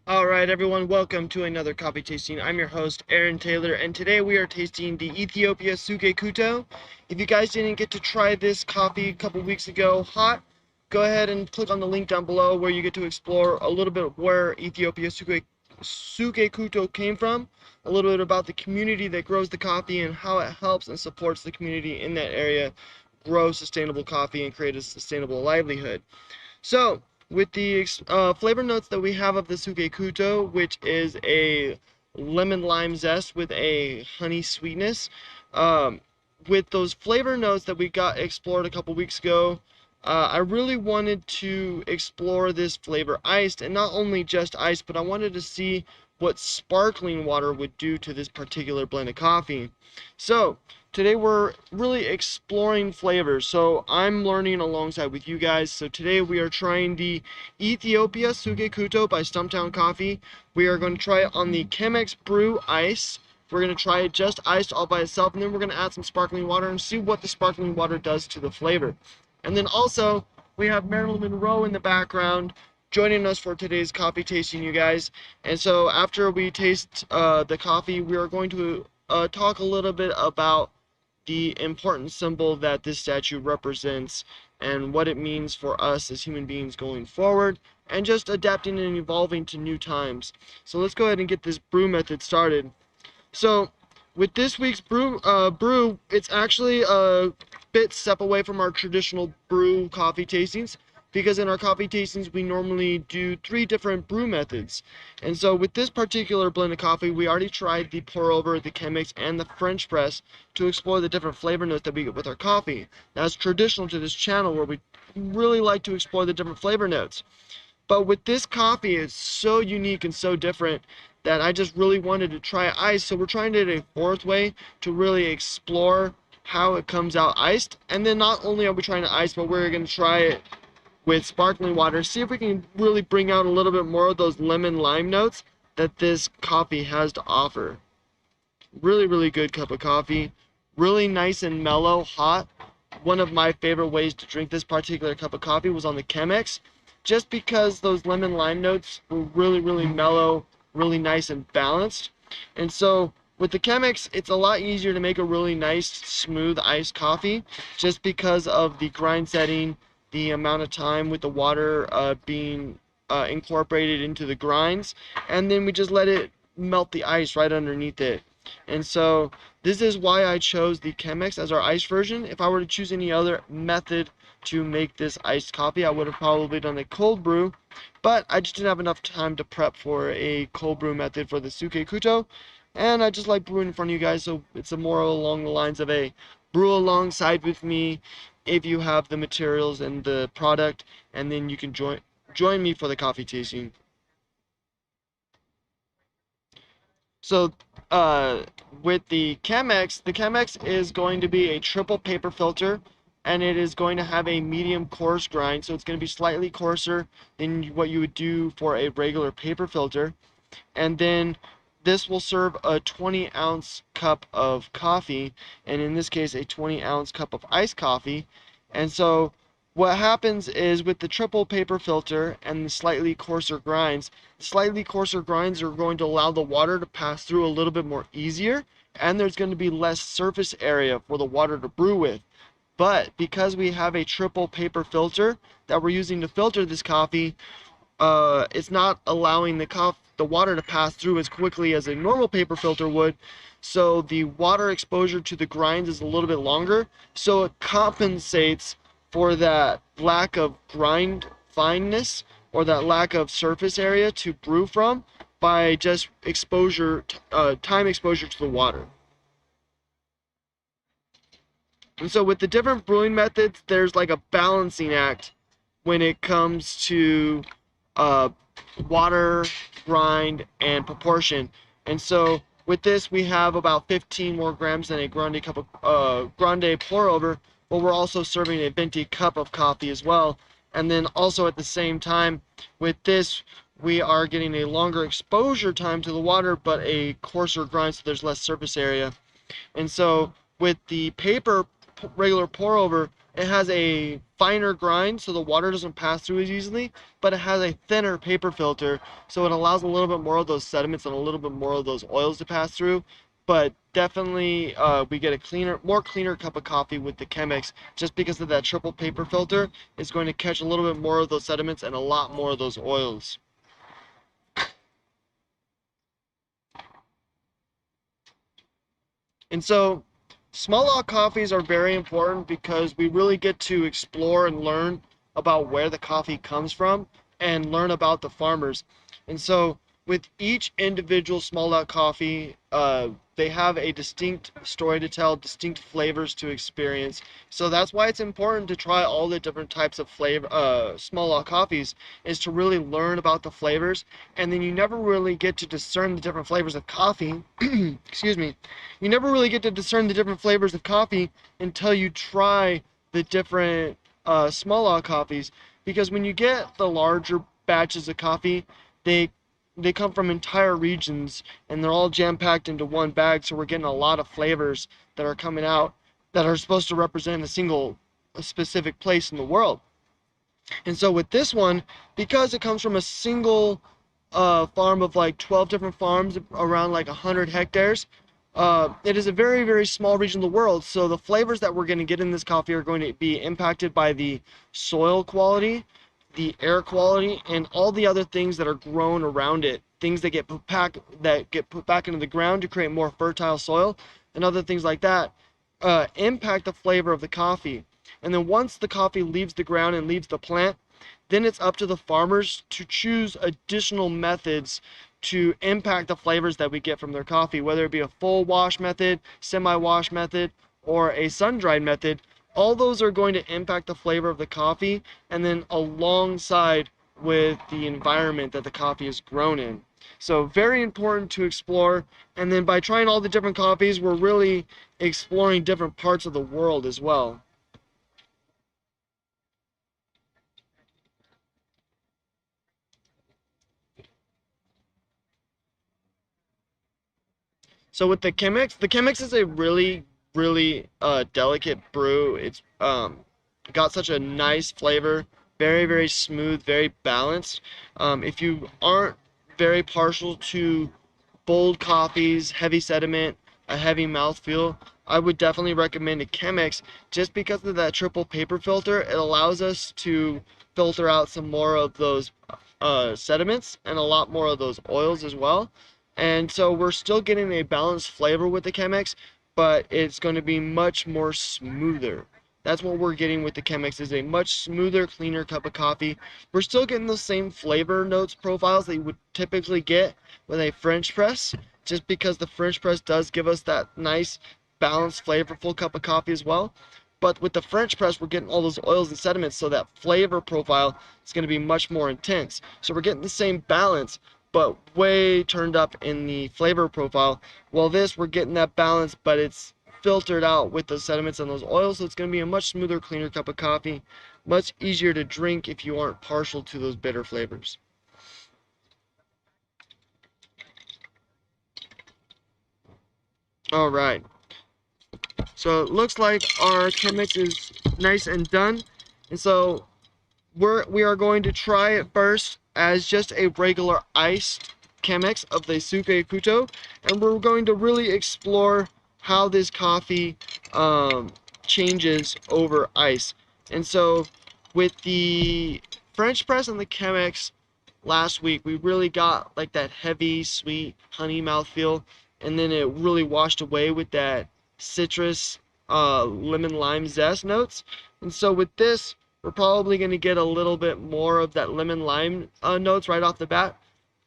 Alright everyone, welcome to another coffee tasting. I'm your host, Aaron Taylor, and today we are tasting the Ethiopia Suke Quto. If you guys didn't get to try this coffee a couple weeks ago hot, go ahead and click on the link down below where you get to explore a little bit of where Ethiopia Suke Quto came from, a little bit about the community that grows the coffee and how it helps and supports the community in that area grow sustainable coffee and create a sustainable livelihood. So, with the flavor notes that we have of the Suke Quto, which is a lemon lime zest with a honey sweetness, with those flavor notes that we got explored a couple weeks ago, I really wanted to explore this flavor iced, and not only just iced, but I wanted to see what sparkling water would do to this particular blend of coffee. So, today we're really exploring flavors, so I'm learning alongside with you guys. So today we are trying the Ethiopia Suke Quto by Stumptown Coffee. We are going to try it on the Chemex Brew Ice. We're going to try it just iced all by itself, and then we're going to add some sparkling water and see what the sparkling water does to the flavor. And then also, we have Marilyn Monroe in the background joining us for today's coffee tasting, you guys. And so after we taste the coffee, we are going to talk a little bit about the important symbol that this statue represents and what it means for us as human beings going forward and just adapting and evolving to new times. So let's go ahead and get this brew method started. So with this week's brew, it's actually a bit step away from our traditional brew coffee tastings, because in our coffee tastings we normally do 3 different brew methods. And so with this particular blend of coffee, we already tried the pour over, the Chemex, and the French press to explore the different flavor notes that we get with our coffee. That's traditional to this channel, where we really like to explore the different flavor notes. But with this coffee, it's so unique and so different that I just really wanted to try ice. So we're trying it a 4th way to really explore how it comes out iced. And then not only are we trying to ice, but we're going to try it with sparkling water, see if we can really bring out a little bit more of those lemon lime notes that this coffee has to offer. Really, really good cup of coffee. Really nice and mellow, hot. One of my favorite ways to drink this particular cup of coffee was on the Chemex, just because those lemon lime notes were really, really mellow, really nice and balanced. And so with the Chemex, it's a lot easier to make a really nice, smooth iced coffee, just because of the grind setting, the amount of time with the water being incorporated into the grinds, and then we just let it melt the ice right underneath it. And so this is why I chose the Chemex as our ice version. If I were to choose any other method to make this iced coffee, I would have probably done a cold brew, but I just didn't have enough time to prep for a cold brew method for the Suke Quto, and I just like brewing in front of you guys, so it's a more along the lines of a brew alongside with me if you have the materials and the product, and then you can join me for the coffee tasting. So with the Chemex is going to be a triple paper filter, and it is going to have a medium coarse grind, so it's going to be slightly coarser than what you would do for a regular paper filter. And then this will serve a 20-ounce cup of coffee, and in this case a 20-ounce cup of iced coffee. And so what happens is, with the triple paper filter and the slightly coarser grinds are going to allow the water to pass through a little bit more easier, and there's going to be less surface area for the water to brew with. But because we have a triple paper filter that we're using to filter this coffee, it's not allowing the water to pass through as quickly as a normal paper filter would, so the water exposure to the grinds is a little bit longer, so it compensates for that lack of grind fineness or that lack of surface area to brew from by just time exposure to the water. And so with the different brewing methods, there's like a balancing act when it comes to uh, water, grind, and proportion. And so with this, we have about 15 more grams than a grande cup of grande pour over, but we're also serving a venti cup of coffee as well. And then also at the same time, with this, we are getting a longer exposure time to the water, but a coarser grind, so there's less surface area. And so with the paper regular pour over, it has a finer grind so the water doesn't pass through as easily, but it has a thinner paper filter, so it allows a little bit more of those sediments and a little bit more of those oils to pass through. But definitely we get a more cleaner cup of coffee with the Chemex, just because of that triple paper filter is going to catch a little bit more of those sediments and a lot more of those oils. And so small lot coffees are very important because we really get to explore and learn about where the coffee comes from and learn about the farmers. And so with each individual small lot coffee, they have a distinct story to tell, distinct flavors to experience. So that's why it's important to try all the different types of flavor, small lot coffees, is to really learn about the flavors. And then you never really get to discern the different flavors of coffee. Excuse me. You never really get to discern the different flavors of coffee until you try the different small lot coffees. Because when you get the larger batches of coffee, they they come from entire regions and they're all jam-packed into one bag, so we're getting a lot of flavors that are coming out that are supposed to represent a specific place in the world. And so with this one, because it comes from a single farm of like 12 different farms around like 100 hectares, it is a very, very small region of the world. So the flavors that we're going to get in this coffee are going to be impacted by the soil quality, the air quality, and all the other things that are grown around it. Things that get put back into the ground to create more fertile soil, and other things like that impact the flavor of the coffee. And then once the coffee leaves the ground and leaves the plant, then it's up to the farmers to choose additional methods to impact the flavors that we get from their coffee, whether it be a full wash method, semi-wash method, or a sun-dried method. All those are going to impact the flavor of the coffee, and then alongside with the environment that the coffee is grown in. So very important to explore. And then by trying all the different coffees, we're really exploring different parts of the world as well. So with the Chemex is a really, really delicate brew. It's got such a nice flavor, very, very smooth, very balanced. If you aren't very partial to bold coffees, heavy sediment, a heavy mouthfeel, I would definitely recommend a Chemex just because of that triple paper filter. It allows us to filter out some more of those sediments and a lot more of those oils as well. And so we're still getting a balanced flavor with the Chemex, but it's going to be much more smoother. That's what we're getting with the Chemex, is a much smoother, cleaner cup of coffee. We're still getting those same flavor notes profiles that you would typically get with a French press, just because the French press does give us that nice, balanced, flavorful cup of coffee as well. But with the French press, we're getting all those oils and sediments, so that flavor profile is going to be much more intense. So we're getting the same balance, but way turned up in the flavor profile. While this, we're getting that balance, but it's filtered out with those sediments and those oils, so it's going to be a much smoother, cleaner cup of coffee. Much easier to drink if you aren't partial to those bitter flavors. All right. So it looks like our Chemex is nice and done. And so we are going to try it first as just a regular iced Chemex of the Suke Quto, and we're going to really explore how this coffee changes over ice. And so with the French press and the Chemex last week, we really got like that heavy, sweet honey mouthfeel, and then it really washed away with that citrus, lemon lime zest notes. And so with this, we're probably going to get a little bit more of that lemon lime notes right off the bat,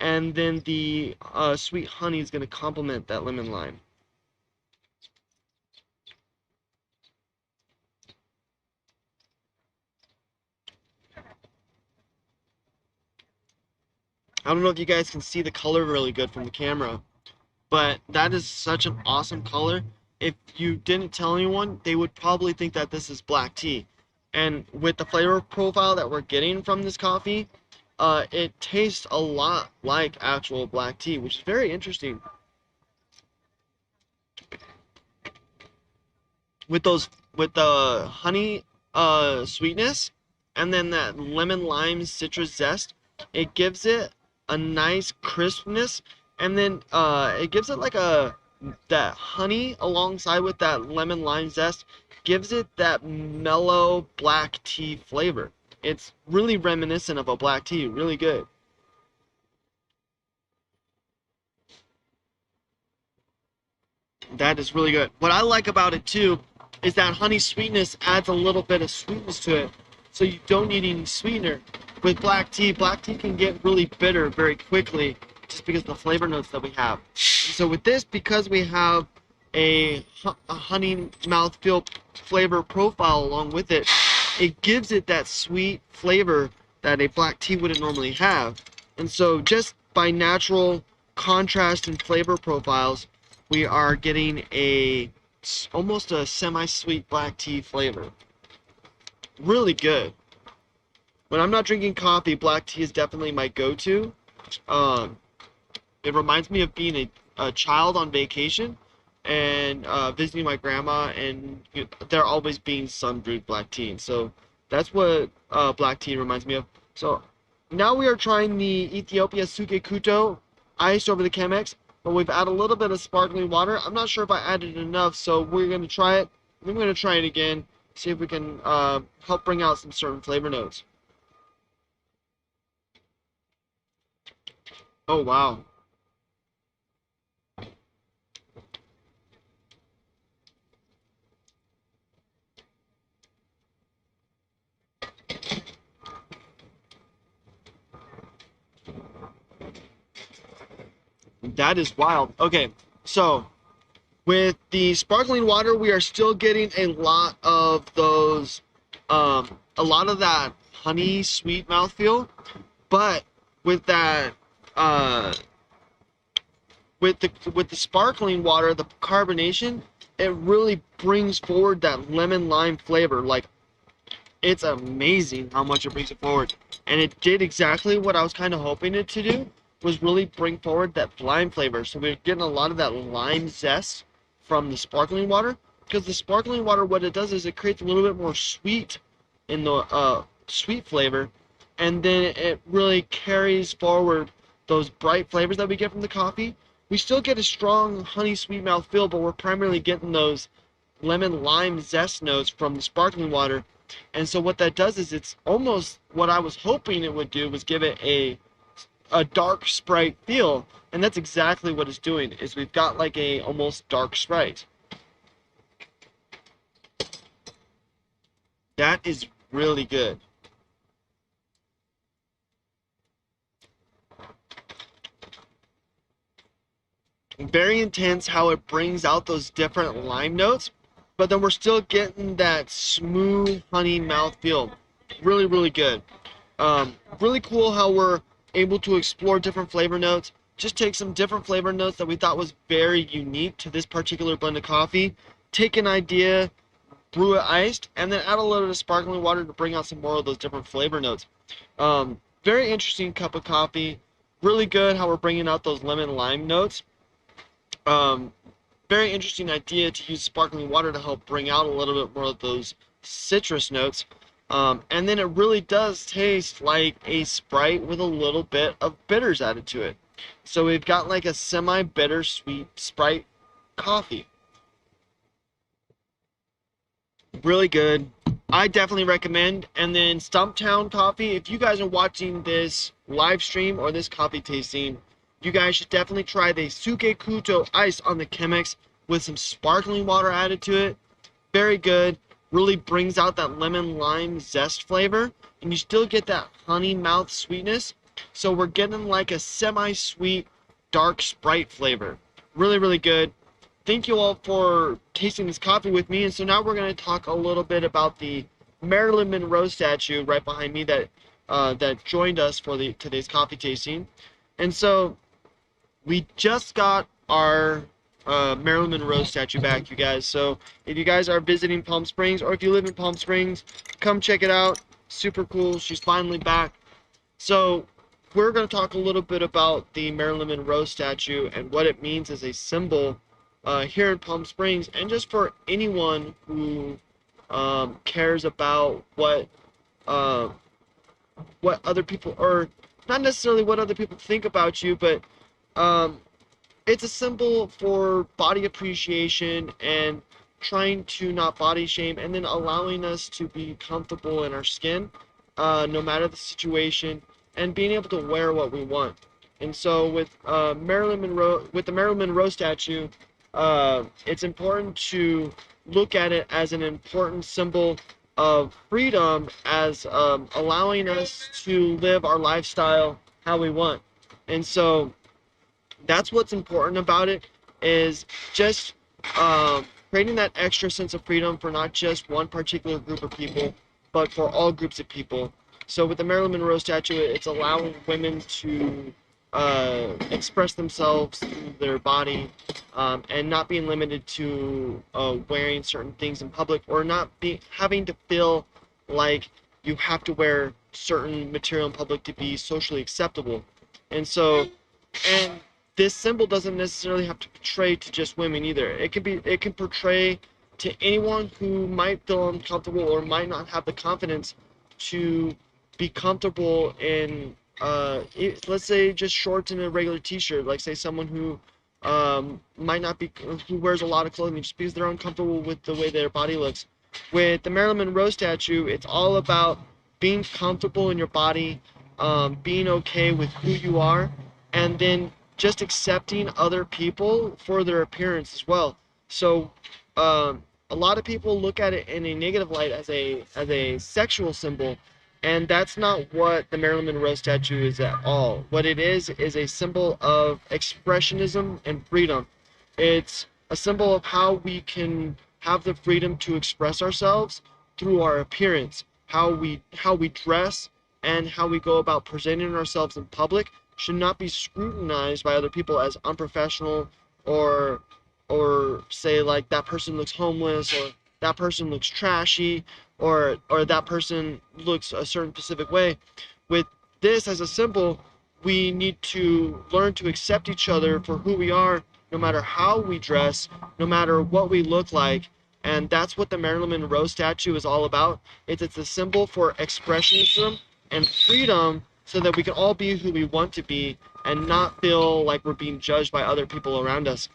and then the sweet honey is going to complement that lemon lime. I don't know if you guys can see the color really good from the camera, but that is such an awesome color. If you didn't tell anyone, they would probably think that this is black tea. And with the flavor profile that we're getting from this coffee, it tastes a lot like actual black tea, which is very interesting. With those, with the honey sweetness, and then that lemon lime citrus zest, it gives it a nice crispness, and then it gives it like a that honey alongside with that lemon lime zest gives it that mellow black tea flavor. It's really reminiscent of a black tea, really good. That is really good. What I like about it too is that honey sweetness adds a little bit of sweetness to it, so you don't need any sweetener. With black tea can get really bitter very quickly just because of the flavor notes that we have. So with this, because we have a honey mouthfeel flavor profile along with it, it gives it that sweet flavor that a black tea wouldn't normally have. And so just by natural contrast and flavor profiles, we are getting almost a semi-sweet black tea flavor. Really good. When I'm not drinking coffee, black tea is definitely my go-to. Um, it reminds me of being a child on vacation and visiting my grandma, and there always being sun-brewed black tea. So that's what black tea reminds me of. So now we are trying the Ethiopia Suke Quto iced over the Chemex, but we've added a little bit of sparkling water. I'm not sure if I added enough, so we're going to try it. I'm going to try it again, see if we can help bring out some certain flavor notes. Oh, wow. That is wild. Okay, so with the sparkling water, we are still getting a lot of those, a lot of that honey sweet mouthfeel, but with that, uh, with the sparkling water, the carbonation, it really brings forward that lemon lime flavor. Like, it's amazing how much it brings it forward, and it did exactly what I was kind of hoping it to do, was really bring forward that lime flavor. So we're getting a lot of that lime zest from the sparkling water, because the sparkling water, what it does is it creates a little bit more sweet in the sweet flavor, and then it really carries forward those bright flavors that we get from the coffee. We still get a strong honey sweet mouth feel, but we're primarily getting those lemon lime zest notes from the sparkling water. And so what that does is it's almost what I was hoping it would do, was give it a dark Sprite feel, and that's exactly what it's doing. Is we've got like a almost dark Sprite. That is really good. Very intense how it brings out those different lime notes, but then we're still getting that smooth honey mouth feel. Really, really good. Really cool how we're able to explore different flavor notes. Just take some different flavor notes that we thought was very unique to this particular blend of coffee. Take an idea, brew it iced, and then add a little bit of sparkling water to bring out some more of those different flavor notes. Very interesting cup of coffee. Really good how we're bringing out those lemon lime notes. Very interesting idea to use sparkling water to help bring out a little bit more of those citrus notes. And then it really does taste like a Sprite with a little bit of bitters added to it. So we've got like a semi-bitter sweet Sprite coffee. Really good. I definitely recommend. And then Stumptown Coffee, if you guys are watching this live stream or this coffee tasting, you guys should definitely try the Suke Quto ice on the Chemex with some sparkling water added to it. Very good. Really brings out that lemon lime zest flavor, and you still get that honey mouth sweetness. So we're getting like a semi-sweet dark Sprite flavor. Really, really good. Thank you all for tasting this coffee with me. And so now we're going to talk a little bit about the Marilyn Monroe statue right behind me that that joined us for today's coffee tasting. And so we just got our Marilyn Monroe statue back, you guys. So if you guys are visiting Palm Springs, or if you live in Palm Springs, come check it out. Super cool. She's finally back. So we're going to talk a little bit about the Marilyn Monroe statue and what it means as a symbol here in Palm Springs, and just for anyone who cares about uh, what other people, or not necessarily what other people think about you, but um, it's a symbol for body appreciation and trying to not body shame, and then allowing us to be comfortable in our skin, no matter the situation, and being able to wear what we want. And so with the Marilyn Monroe statue, it's important to look at it as an important symbol of freedom, as allowing us to live our lifestyle how we want. And so that's what's important about it, is just creating that extra sense of freedom for not just one particular group of people, but for all groups of people. So with the Marilyn Monroe statue, it's allowing women to express themselves through their body, and not being limited to wearing certain things in public, or not having to feel like you have to wear certain material in public to be socially acceptable. And so, and this symbol doesn't necessarily have to portray to just women either. It can portray to anyone who might feel uncomfortable or might not have the confidence to be comfortable in let's say just shorts and a regular t-shirt. Like, say someone who might not be, who wears a lot of clothing just because they're uncomfortable with the way their body looks. With the Marilyn Monroe statue, it's all about being comfortable in your body, being okay with who you are, and then just accepting other people for their appearance as well. So a lot of people look at it in a negative light as a sexual symbol, and that's not what the Marilyn Monroe statue is at all. What it is a symbol of expressionism and freedom. It's a symbol of how we can have the freedom to express ourselves through our appearance, how we dress, and how we go about presenting ourselves in public should not be scrutinized by other people as unprofessional, or say like that person looks homeless, or that person looks trashy, or that person looks a certain specific way. With this as a symbol, we need to learn to accept each other for who we are, no matter how we dress, no matter what we look like. And that's what the Marilyn Monroe statue is all about. It's a symbol for expressionism and freedom, so that we can all be who we want to be and not feel like we're being judged by other people around us.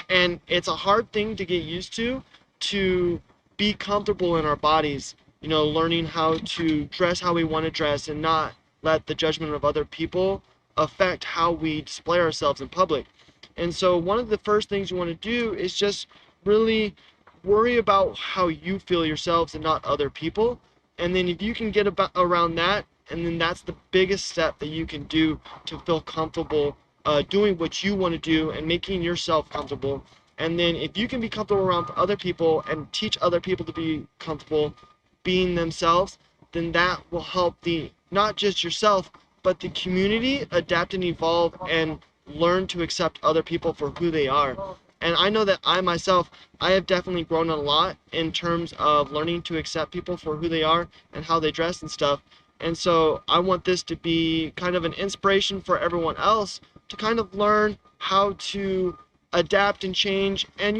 And it's a hard thing to get used to be comfortable in our bodies, learning how to dress how we want to dress and not let the judgment of other people affect how we display ourselves in public. And so one of the first things you want to do is just really worry about how you feel yourselves and not other people. And then if you can get around that, and then that's the biggest step that you can do to feel comfortable doing what you want to do and making yourself comfortable. And then if you can be comfortable around other people and teach other people to be comfortable being themselves, then that will help not just yourself, but the community adapt and evolve and learn to accept other people for who they are. And I know that I have definitely grown a lot in terms of learning to accept people for who they are and how they dress and stuff. And so I want this to be kind of an inspiration for everyone else to kind of learn how to adapt and change, and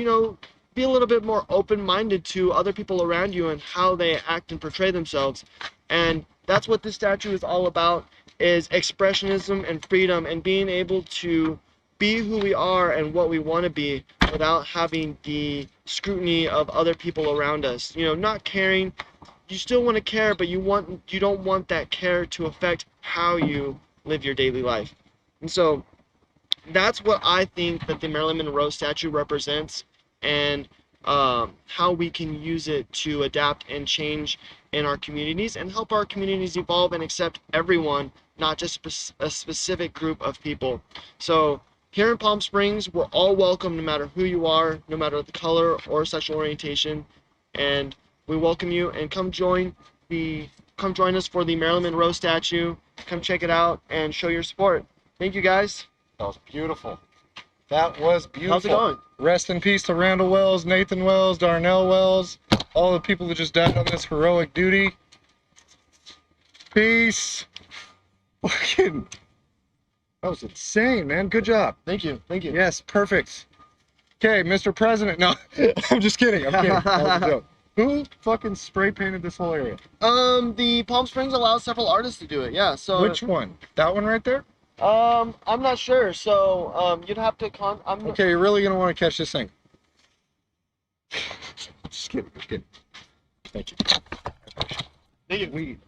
be a little bit more open-minded to other people around you and how they act and portray themselves. And that's what this statue is all about, is expressionism and freedom, and being able to be who we are and what we want to be without having the scrutiny of other people around us. Not caring. You still want to care, but you don't want that care to affect how you live your daily life. And so that's what I think that the Marilyn Monroe statue represents, and how we can use it to adapt and change in our communities and help our communities evolve and accept everyone, not just a specific group of people. So here in Palm Springs, we're all welcome, no matter who you are, no matter the color or sexual orientation, and we welcome you. And come join us for the Marilyn Monroe statue. Come check it out and show your support. Thank you, guys. That was beautiful. That was beautiful. How's it going? Rest in peace to Randall Wells, Nathan Wells, Darnell Wells, all the people that just died on this heroic duty. Peace. Fucking, that was insane, man. Good job. Thank you. Thank you. Yes, perfect. Okay, Mr. President. No, I'm just kidding. I'm kidding. That was a joke. Who fucking spray painted this whole area? The Palm Springs allows several artists to do it. Yeah. So Which one? That one right there? I'm not sure. So you'd have to Okay, you're really gonna want to catch this thing. Just kidding. Just kidding. Thank you. Thank you. Weed.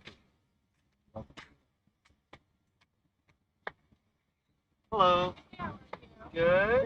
Hello. Good.